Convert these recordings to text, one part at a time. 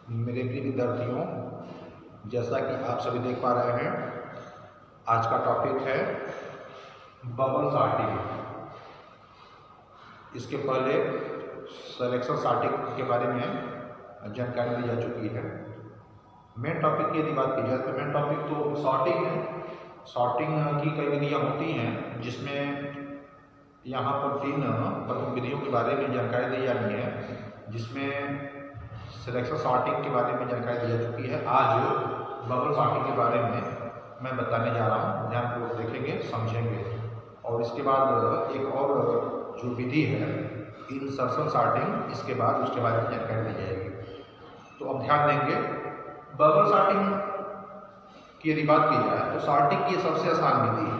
मेरे प्रिय विद्यार्थियों, जैसा कि आप सभी देख पा रहे हैं, आज का टॉपिक है बबल सॉर्टिंग। इसके पहले सिलेक्शन सॉर्टिंग के बारे में जानकारी दी जा चुकी है। मेन टॉपिक की यदि बात की जाए तो मेन टॉपिक तो सॉर्टिंग है। सॉर्टिंग की कई विधियाँ होती हैं, जिसमें यहाँ पर 3 प्रमुख विधियों के बारे में जानकारी दी जानी है, जिसमें सिलेक्शन सॉर्टिंग के बारे में जानकारी दी जा चुकी है। आज बबल सॉर्टिंग के बारे में मैं बताने जा रहा हूँ, ध्यानपूर्वक देखेंगे, समझेंगे। और इसके बाद एक और जो विधि है इंसर्शन सॉर्टिंग, इसके बाद उसके बारे में जानकारी दी जाएगी। तो अब ध्यान देंगे, बबल सॉर्टिंग की यदि बात की जाए तो सॉर्टिंग की सबसे आसान विधि है।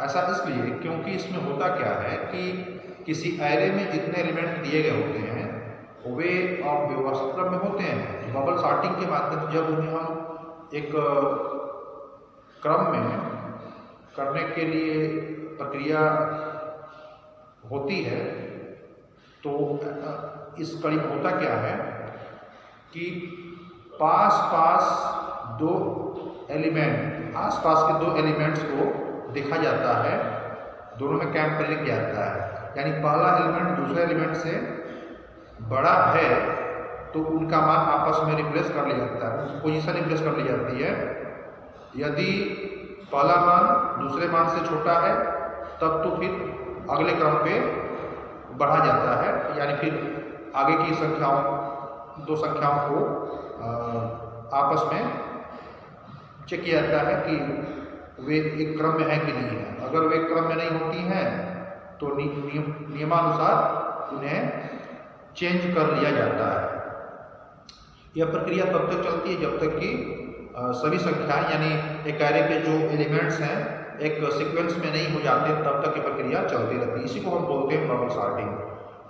ऐसा इसलिए क्योंकि इसमें होता क्या है कि किसी एरे में जितने एलिमेंट दिए गए होते हैं वे व्यवस्थित क्रम में होते हैं। बबल सॉर्टिंग के माध्यम से जब उन्हें हम एक क्रम में करने के लिए प्रक्रिया होती है, तो इस कड़ी में होता क्या है कि आसपास के दो एलिमेंट्स को देखा जाता है, दोनों में कंपेयरिंग किया जाता है। यानी पहला एलिमेंट दूसरे एलिमेंट से बड़ा है तो उनका मान आपस में रिप्लेस कर लिया जाता है, उनकी पोजीशन रिप्लेस कर ली जाती है। यदि पहला मान दूसरे मान से छोटा है तब तो फिर अगले क्रम पे बढ़ा जाता है, यानी फिर आगे की दो संख्याओं को आपस में चेक किया जाता है कि वे एक क्रम में है कि नहीं है। अगर वे क्रम में नहीं होती हैं तो नियमानुसार उन्हें चेंज कर लिया जाता है। यह प्रक्रिया तब तक चलती है जब तक कि सभी संख्याएं यानी एक एरे के जो एलिमेंट्स हैं एक सीक्वेंस में नहीं हो जाते, तब तक ये प्रक्रिया चलती रहती है। इसी को हम बोलते हैं बबल सॉर्टिंग।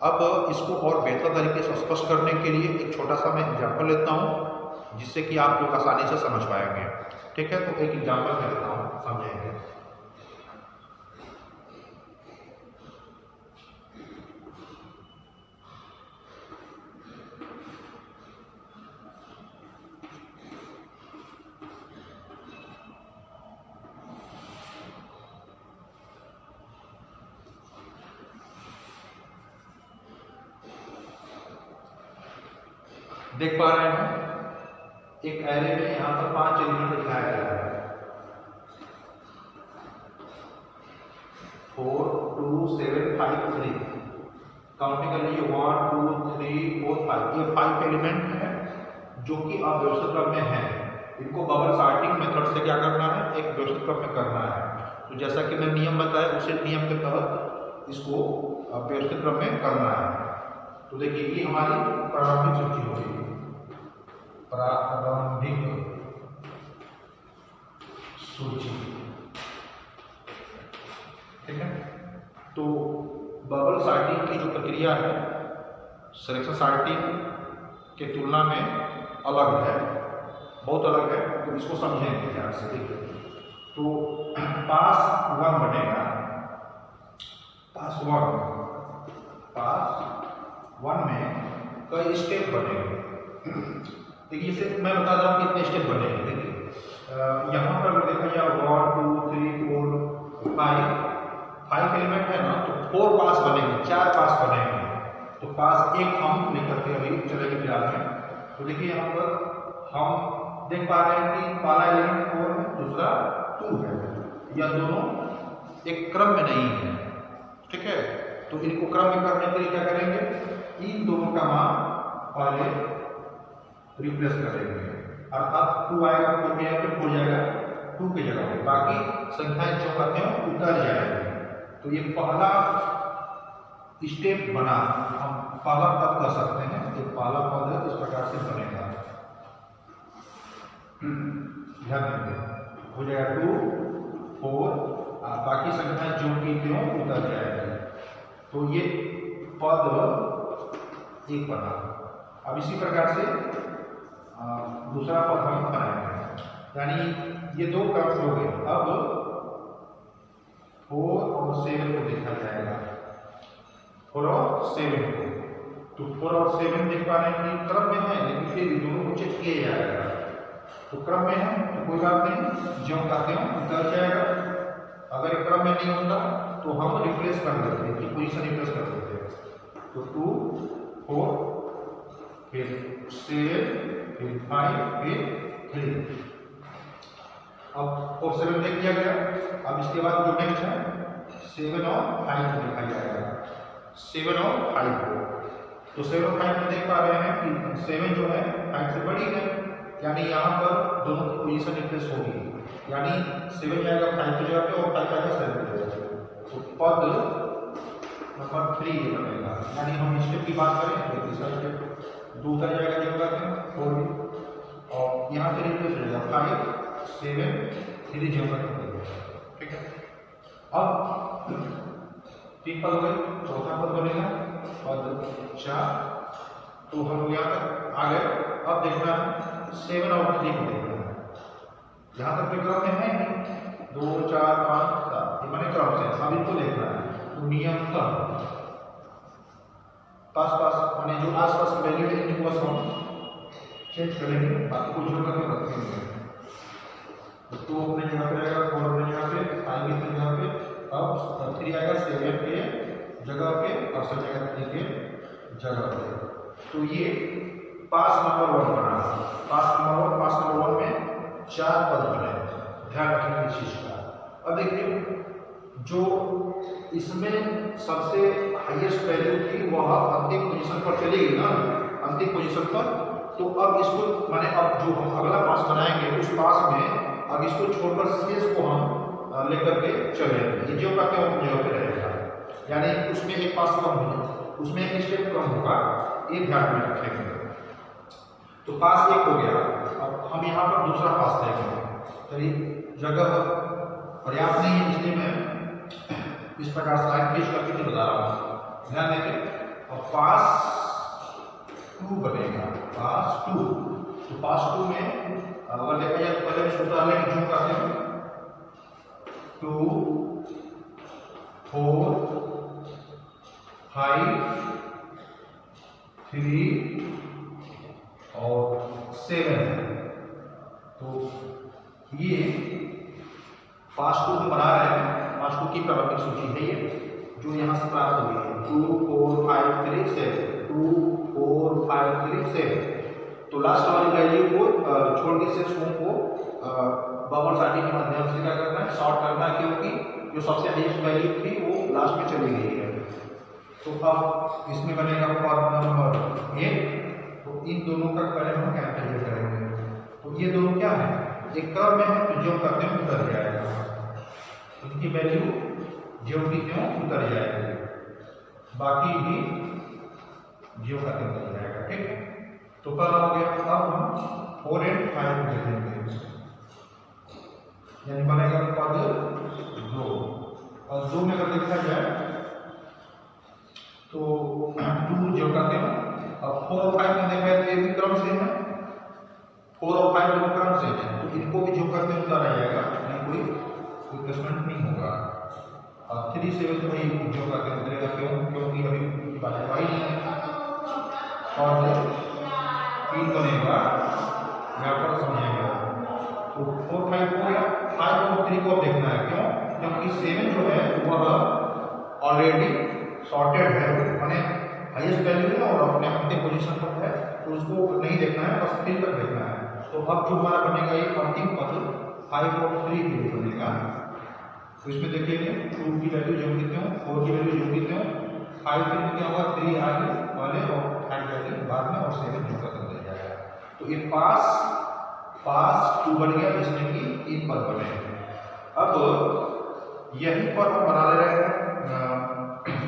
अब इसको और बेहतर तरीके से स्पष्ट करने के लिए एक छोटा सा मैं एग्जाम्पल लेता हूँ, जिससे कि आप लोग आसानी से समझ पाएंगे। ठीक है, तो एक एग्जाम्पल मैं लेता हूँ, समझेंगे। देख पा रहे हैं एक एरे में यहाँ पर 5 एलिमेंट दिखाया गया है। 4 2 7 5 3 काउंटिंग कर लीजिए 1 2 3 4 5। ये 5 एलिमेंट है जो कि अव्यवस्थित क्रम में है। इनको बबल सॉर्टिंग मेथड से क्या करना है, एक व्यवस्थित क्रम में करना है। तो जैसा कि मैं नियम बताया, उसी नियम के तहत इसको व्यवस्थित क्रम में करना है। तो देखिए, ये हमारी प्रारंभिक सूची होगी, प्रारंभिक सूची। ठीक है, तो बबल सॉर्टिंग की जो प्रक्रिया है सिलेक्शन सॉर्टिंग के तुलना में अलग है, बहुत अलग है। तो इसको समझेंगे ध्यान से। देखिए, तो पास 1 बनेगा, पास 1 में कई स्टेप बनेंगे। देखिए, इसे मैं बता दूं कितने स्टेप बनेंगे। देखिए, यहाँ पर देखा जाए 1 2 3 4 5 एलिमेंट है ना, तो 4 पास बनेंगे, 4 पास बनेंगे। तो पास एक हम लेकर के अभी चलेंगे फिलहाल में। तो देखिए, यहाँ पर हम देख पा रहे हैं कि पहला एलिमेंट 4 है, दूसरा 2 है। यह दोनों एक क्रम में नहीं है। ठीक है, तो इनको क्रम में करने के लिए क्या करेंगे, इन दोनों का मान पहले रिप्लेस करेंगे, अर्थात 2 आएगा, 4 के फिर हो जाएगा 2 की जगह पे, बाकी संख्याएं जो करते हैं उतर जाएंगे। तो ये पहला स्टेप बना, हम पहला पद कर सकते हैं। तो पहला पद है, इस प्रकार से बनेगा, ध्यान देंगे, हो जाएगा 2 4, बाकी संख्याएं जो की त्यों उतर जाएगी। तो ये पद एक बना। अब इसी प्रकार से दूसरा पद हम बनाएंगे, यानी ये 2 टर्म्स हो गए। अब 4 और 7 को देखा जाएगा, 4 और 7 को। तो 4 और 7 देख पा रहे हैं कि क्रम में है, लेकिन फिर भी दोनों को चेक किया जाएगा। तो क्रम में है तो कोई बात नहीं, जो कहते हैं उतर जाएगा। अगर क्रम में नहीं होता तो हम रिप्लेस कर देते हैं, पोजीशन रिप्लेस कर देते हैं। तो 2 4 फिर 7 फिर 5 फिर 3। अब 4 7 देख लिया गया। अब इसके बाद जो नेक्स्ट है 7 और 5 को देखा जाएगा। 7 और 5 को, तो 7 और 5 में देख पा रहे हैं कि 7 जो है 5 से बड़ी है, यानी यहाँ पर दोनों की पोजीशन रिप्लेस होगी, यानी 7 जाएगा 5 की जगह पे और 5 जाएगा 7 की जगह पे। तो पद नंबर 3 ये बनेगा। यानी हम स्टेप की बात करें तो तीसरा स्टेप 2 उतर जाएगा, जो कहते हैं 4 और यहाँ पे रिप्लेस हो जाएगा 5 7 3 जो कहते हैं। ठीक है, अब 3 पद हो गए, चौथा पद बनेगा पद 4। तो हम यहाँ तक आ गए। अब देखना है 7 और 3 को देखना है। यहाँ तक क्रम में है 2 4 5 7, ये मैंने क्रम से अब इनको देखना है। तो नियमतः पास माने जो आस पास वैल्यू है इनको बस हम चेंज करेंगे, बाकी कुछ जो करके रखेंगे। तो 2 अपने जगह पे रहेगा, 4 अपने जगह पे, 5 अपनी जगह पे, अब 3 आएगा 7 के जगह पे और 3 के जगह पे। तो ये पास नंबर 1 बना। पास नंबर 1 में 4 पद बने, ध्यान रखिए इस चीज का। अब देखिए जो इसमें सबसे हाईएस्ट वैल्यू थी वह अंतिम पोजीशन पर चली गई ना, अंतिम पोजीशन पर। तो अब इसको माने अब जो हम अगला पास बनाएंगे उस पास में अब इसको छोड़कर शेष को हम लेकर के चलेंगे। ये जो कहते हैं जगह पे रहेगा, यानी उसमें एक पास कम होगा, उसमें एक स्टेप कम होगा, ये ध्यान में रखेंगे। तो पास 1 हो गया। अब हम यहाँ पर दूसरा पास देखेंगे। चलिए जगह पर्याप्त नहीं है, इसलिए मैं इस प्रकार स्लाइड पेश करके नहीं बता रहा हूँ, ध्यान देखें। और पास 2 बनेगा, पास 2। तो पास 2 में अगर देखा जाए तो पहले सूत्र लेके जो करते हैं 2 4 5 3 और 7। तो ये पास 2 में बना रहे हैं। पास 2 की प्रारंभिक सूची है ये, जो यहाँ से प्राप्त हुई है 2 4 5 3 7 2 4 5 3 7। तो लास्ट वाली वैल्यू को छोड़ के शेष को बबल सारणी के माध्यम से क्या करना है, सॉर्ट करना है, क्योंकि जो सबसे हाईएस्ट वैल्यू थी वो लास्ट में चली गई है। तो अब इसमें बनेगा पद नंबर 1। तो इन दोनों का पहले हम कैंसिल करेंगे। तो ये दोनों क्या है, एक क्रम में है, तो जो करते हैं उतर जाएगा, इनकी वैल्यू जो की क्यों उतर जाएगी, बाकी भी जो करते हैं उतर जाएगा। ठीक है, तो कल हो गया। अब हम 4 और 5 को देखेंगे, यानी बनेगा पद 2। और 2 में अगर देखा जाए तो 2 जो करते हैं। अब 4 और 5 में देखा जाए तो ये भी क्रम से है, 4 और 5 दोनों क्रम से है, तो इनको भी जो करते हैं उतारा जाएगा, यानी कोई रिप्लेसमेंट नहीं होगा। और 3 7 तो वही जो करते हैं उतरेगा, क्योंकि अभी बात आई नहीं है। और 3 बनेगा, यहाँ पर समझिएगा। तो 4 5 हो गया। 5 और 3 को देखना है, क्योंकि 7 जो है वह ऑलरेडी सॉर्टेड है, माने हाईएस्ट वैल्यू है और अपने अंतिम पोजीशन पर है, तो उसको नहीं देखना है, बस 3 तक देखना है। तो अब जो हमारा बनेगा ये अंतिम पद 5 और 3 के लिए बनेगा। तो इसमें देखिए 2 की वैल्यू जो कितने हो, 4 की वैल्यू जो कितने हो, 5 के कितने होगा, 3 आगे वाले और 5 वैल्यू बाद में और 7 जो कर दिया जाएगा। तो ये पास 2 बन गया, जिसमें कि 3 पद बने। अब यही पर हम बना ले रहे हैं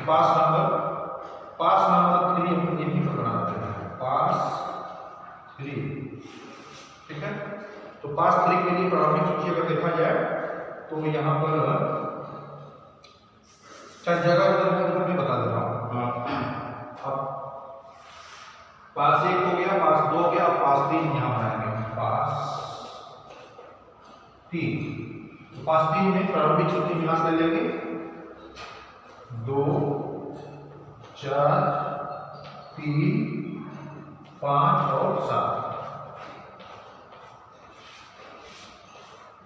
पास नंबर 3 यही पर बना देते हैं, पास 3। ठीक है, तो पास 3 के लिए प्रारंभिक सूची अगर देखा जाए तो यहाँ पर चार जगह मैं बता दे रहा हूँ। अब पास 1 हो गया, पास 2 हो गया, पास 3 यहाँ बनाएंगे, पास 3। तो पास 3 में प्रारंभिक सूची यहाँ से ले लेंगे 2 4 3, 5 और 7।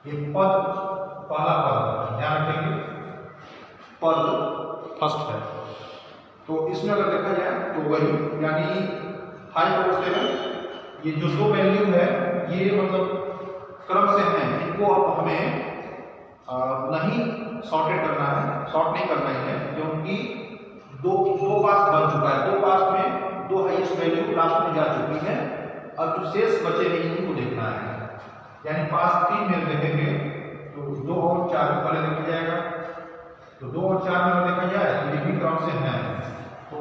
ये पद पहला पद ध्यान रखेंगे, पद फर्स्ट है। तो इसमें अगर देखा जाए तो वही यानी 5 और 7 ये जो दो वैल्यू है ये मतलब क्रम से हैं, इनको अब हमें नहीं सॉर्टेड करना है, सॉर्ट नहीं करना है, क्योंकि दो पास बन चुका है, दो पास में दो हाईएस्ट वैल्यू लास्ट में जा चुकी है। अब जो शेष बचे हैं इनको देखना है, यानी पास 3 में देखेंगे तो 2 और 4 पहले देखा जाएगा। तो 2 और 4 में देखा जाए तो ये भी क्रम से है, तो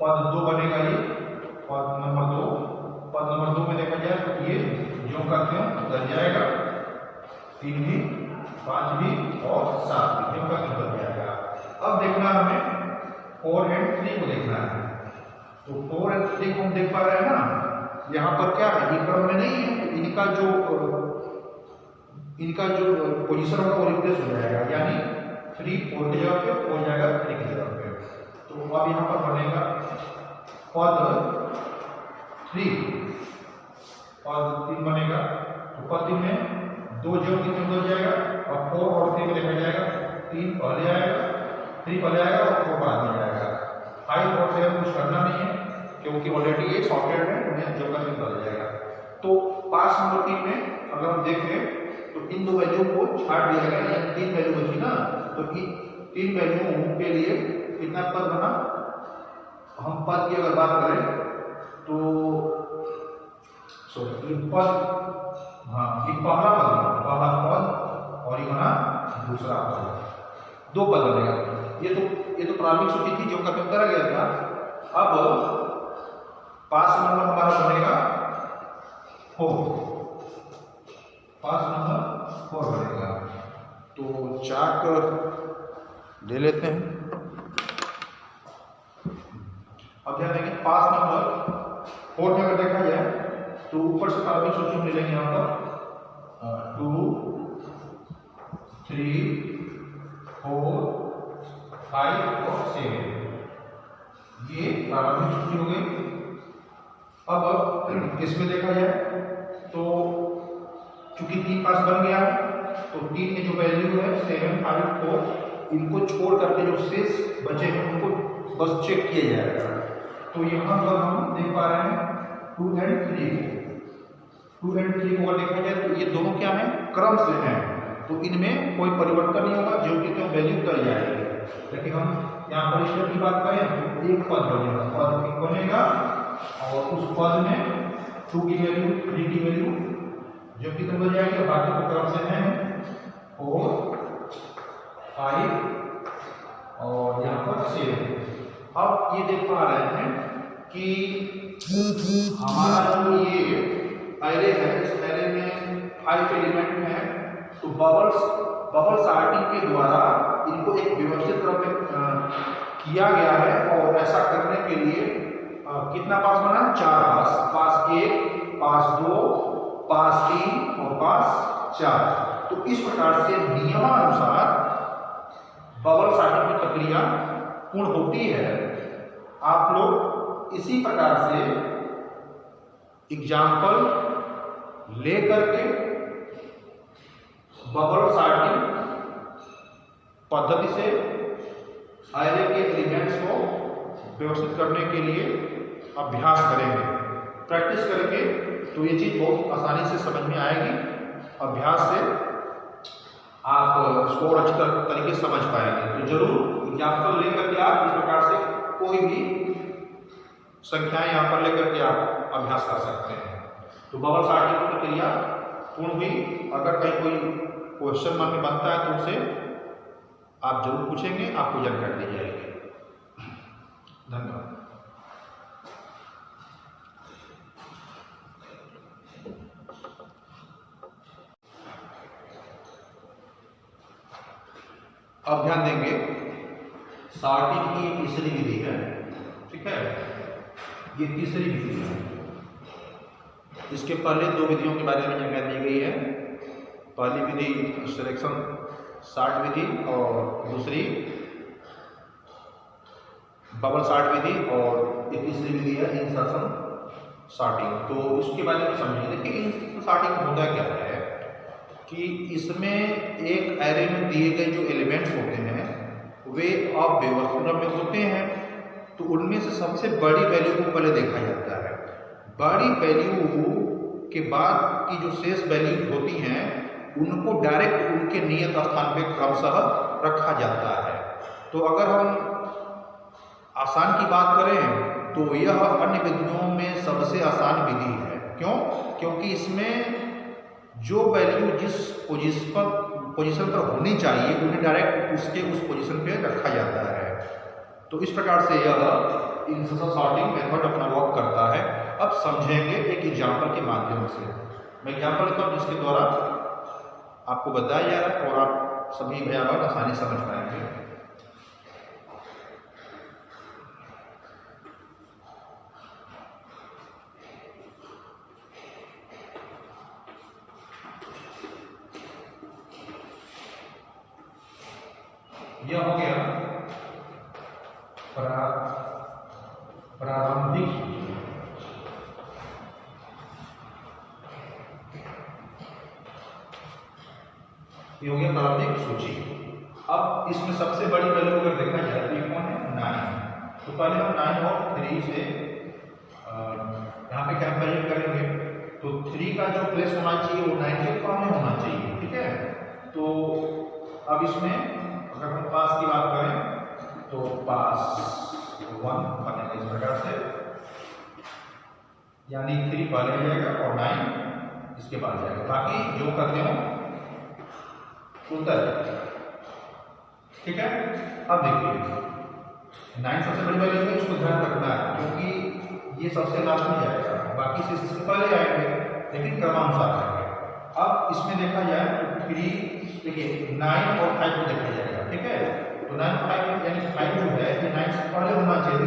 पद 2 बनेगा ये पद नंबर 2। पद नंबर 2 में देखा जाए तो ये जो करते हैं बन जाएगा 3 भी 5 भी और 7 भी, जो करते बन जाएगा। अब देखना हमें 4 एंड 3 को देखना है। तो 4 एंड 3 को हम देख पा रहे हैं ना, यहाँ पर क्या है, ये क्रम में नहीं है, तो इनका जो पोजीशन होगा वो रिप्लेस हो जाएगा, यानी 3 4 की जगह पे 4 जाएगा 3 की जगह पे। तो अब यहाँ पर बनेगा पद 3 बनेगा। तो पद 3 में 2 जो 3 में 2 जाएगा, और 4 और 3 में देखा जाएगा 3 पहले आएगा, 3 पहले आएगा और 4 बाद में जाएगा। 5 और 7 कुछ करना नहीं है क्योंकि ऑलरेडी ये सॉर्टेड है, उन्हें जो का बदल जाएगा। तो पास नंबर 3 में अगर हम देखें तो इन दो वैल्यू को छाट दिया गया, यानी 3 वैल्यू बची ना, तो 3 वैल्यू के लिए कितना पद बना। हम पद की अगर बात करें तो ये पद, हाँ ये पहला पद और ये बना दूसरा पद, 2 पद बनेगा। ये तो प्रारंभिक सूची थी जो खत्म करा गया था। अब पास नंबर हमारा बनेगा 4, पास नंबर 4 बनेगा। तो चार्ट ले लेते हैं। अब ध्यान देंगे पास नंबर 4 में अगर देखा जाए तो ऊपर से प्रारंभिक सूची ले लेंगे यहाँ पर 2, 3, 4, 5 और 7, ये प्रारंभिक सूची हो गई। अब इसमें देखा जाए तो चूंकि 3 पास बन गया है, तो 3 में जो वैल्यू है 7, 5, 4, इनको छोड़ करके जो शेष बचे हैं उनको बस चेक किया जाएगा। तो यहाँ पर हम देख पा रहे हैं 2 एंड 3 को अगर देखा जाए तो ये दोनों क्या है, क्रम से हैं, तो इनमें कोई परिवर्तन नहीं होगा, जो कि तो वैल्यू कर जाएगी। लेकिन हम यहाँ पर स्टेप की बात करें तो एक पद बनेगा, पद 1 बनेगा और उस पद में 2 की वैल्यू 3 की वैल्यू जो कि बन जाएगी, बाकी तो क्रम से हैं 4, 5 और यहाँ पर 7। अब ये देख पा रहे हैं कि हमारा जो ये एरे है, इस एरे में 5 एलिमेंट हैं, तो बबल सॉर्टिंग के द्वारा इनको एक व्यवस्थित क्रम में किया गया है। और ऐसा करने के लिए कितना पास बना, 4 पास, पास 1, पास 2, पास 3 और पास 4। तो इस प्रकार से नियमानुसार बबल सॉर्टिंग की प्रक्रिया पूर्ण होती है। आप लोग इसी प्रकार से एग्जाम्पल लेकर के बबल सॉर्टिंग पद्धति से एरे के एलिमेंट्स को व्यवस्थित करने के लिए अभ्यास करेंगे, प्रैक्टिस करेंगे, तो ये चीज़ बहुत आसानी से समझ में आएगी। अभ्यास से आप इसको और अच्छी तरीके से समझ पाएंगे। तो जरूर एग्जाम्पल लेकर के आप इस प्रकार से कोई भी संख्याएं यहाँ पर लेकर के आप अभ्यास कर सकते हैं। तो बबल सॉर्टिंग की प्रक्रिया पूर्ण हुई। अगर कहीं कोई क्वेश्चन मन में बनता है तो उसे आप जरूर पूछेंगे, आपको जानकारी दी जाएगी। धन्यवाद। अब ध्यान देंगे सॉर्टिंग की तीसरी विधि है, ठीक है, ये तीसरी विधि है। इसके पहले 2 विधियों के बारे में जानकारी दी गई है। पहली विधि सिलेक्शन सॉर्ट विधि और दूसरी बबल सॉर्ट विधि और एक तीसरी विधि है इंसर्शन सॉर्टिंग। तो इसके बारे में समझिए। देखिए इंसर्शन सॉर्टिंग होता क्या है कि इसमें एक एरे में दिए गए जो एलिमेंट्स होते हैं वे अव्यवस्थित क्रम में होते हैं। तो उनमें से सबसे बड़ी वैल्यू को पहले देखा जाता है। बड़ी वैल्यू के बाद की जो शेष वैल्यू होती हैं उनको डायरेक्ट उनके नियत स्थान पे क्रमशः रखा जाता है। तो अगर हम आसान की बात करें तो यह अन्य विधियों में सबसे आसान विधि है। क्यों? क्योंकि इसमें जो वैल्यू जिस पोजीशन पर होनी चाहिए उन्हें डायरेक्ट उसके उस पोजीशन पे रखा जाता है। तो इस प्रकार से यह इंसर्शन सॉर्टिंग मेथड अपना वर्क करता है। अब समझेंगे एक एग्जाम्पल के माध्यम से। मैं एग्जाम्पल लेता हूँ जिसके द्वारा आपको बताया जा रहा है और आप सभी व्यावहार आसानी समझ पाएंगे। यह हो गया प्रारंभिक सूची। ये हो गया प्रारंभिक सूची। अब इसमें सबसे बड़ी वैल्यू अगर देखा जाए तो ये कौन है? 9। तो पहले हम 9 और 3 से यहाँ पे कंपेरिजन करेंगे। तो 3 का जो प्लेस होना चाहिए वो 9 के पहले होना चाहिए। ठीक है। तो अब इसमें अगर हम पास की बात करें तो पास 1 बनेगा इस प्रकार से, यानी 3 पहले हो जाएगा और 9 इसके बाद जाएगा। बाकी जो करते हो उतर। ठीक है। अब देखिए 9 सबसे बड़ी वैल्यू है, इसको ध्यान रखना है क्योंकि ये सबसे लास्ट में जाएगा, बाकी से इससे पहले आएंगे लेकिन क्रमानुसार आएंगे। अब इसमें देखा जाए तो 3 देखिए 9 और 5 को देखा जाएगा। ठीक है। तो 9 और 5 यानी 5 जो है ये 9 से पहले होना चाहिए।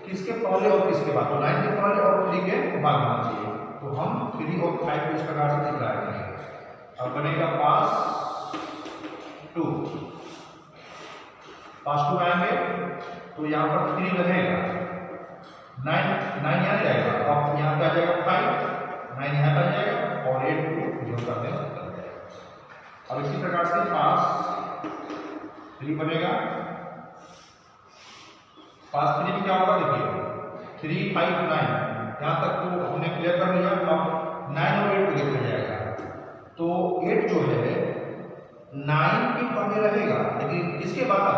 किसके पहले और किसके बाद? तो 9 के पहले और 3 के बाद होना चाहिए। तो हम 3 और 5 को इस प्रकार से दिखाएंगे। अब बनेगा पास 2। पास 2 आएंगे तो यहाँ पर 3 रहेगा, 9 यहाँ जाएगा। अब यहाँ पे आ जाएगा 5, 9 यहाँ पे आ जाएगा और 8 को जो करते हैं। अब इसी प्रकार से पास 3 बनेगा। पास 3 में क्या होगा? देखिए 3, 5, 9 यहाँ तक तो हमने क्लियर कर लिया। अब 9 और 8 को देखा जाएगा। तो 8 जो है 9 के पहले रहेगा लेकिन इसके बाद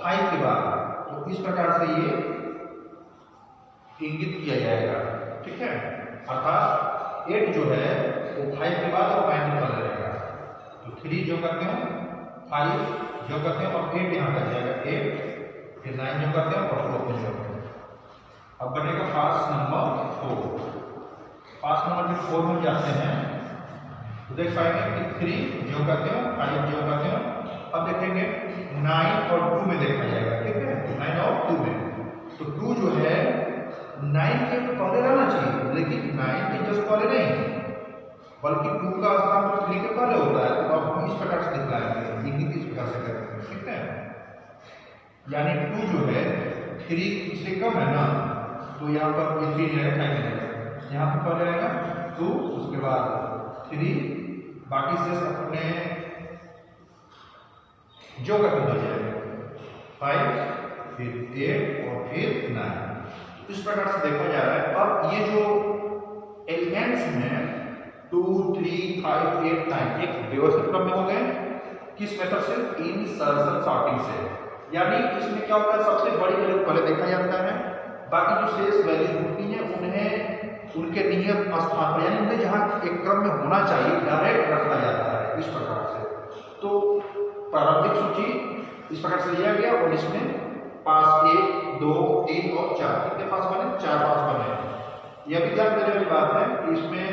5 के बाद। तो इस प्रकार से ये इंगित किया जाएगा। ठीक है। अर्थात 8 जो है वो 5 के बाद और 9 के पहले रहेगा। तो 3 जो करते हैं, 5 जो करते हैं और 8 यहाँ कर जाएगा 8, फिर 9 जो करते हैं और 4 जो करते हैं। अब बनेगा पास नंबर 4। पास नंबर 4 में जाते हैं तो देख पाएंगे कि 3 जो करते हैं, 5 जो करते हैं। अब देखेंगे 9 और 2 में देखा जाएगा। ठीक है। 9 और 2 में तो 2 जो है 9 के पहले रहना चाहिए लेकिन 9 के जस्ट पहले नहीं बल्कि 2 का स्थान तो 3 के पहले होता है। तो अब हम इस प्रकार से दिखाएंगे, इंगित इस प्रकार से करेंगे। ठीक है। यानी 2 जो है 3 से कम है ना, तो यहाँ पर ये 3 रहेगा, 5 रहेगा। यहाँ पर पहले रहेगा 2, उसके बाद 3, बाकी से अपने जो का हो जाएगा 5, फिर 8 और फिर 9। इस प्रकार से देखा जा रहा है। अब ये जो एलिमेंट्स हैं 2, 3, 5, 8, 9 एक व्यवस्थित क्रम में हो गए। किस मेथड से? इंसर्शन सॉर्टिंग से। यानी इसमें क्या होता है, सबसे बड़ी वैल्यू पहले देखा जाता है, बाकी जो शेष वैल्यू होती है उन्हें उनके नियत स्थान पर यानी उन्हें जहाँ एक क्रम में होना चाहिए डायरेक्ट रखा जाता है। इस प्रकार से तो प्रारंभिक सूची इस प्रकार से लिया गया और इसमें पास 1, 2, 3 और 4 कितने पास बने? 4 पास बने। यह भी ध्यान देने वाली बात है कि इसमें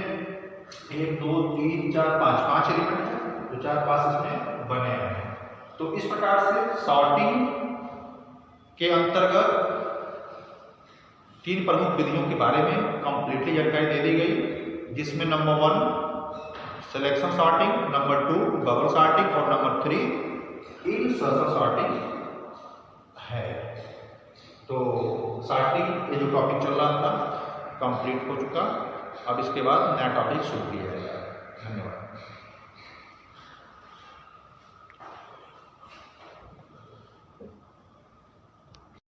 1, 2, 3, 4, 5 एलिमेंट है तो 4 पास इसमें बने हैं। तो इस प्रकार से सॉर्टिंग के अंतर्गत 3 प्रमुख विधियों के बारे में कंप्लीटली जानकारी दे दी गई, जिसमें number 1 selection sorting, number 2 bubble sorting और नंबर 3 इंसर्शन सॉर्टिंग है। ये जो टॉपिक चल रहा था कंप्लीट हो चुका। अब इसके बाद नया टॉपिक शुरू किया जाएगा। धन्यवाद।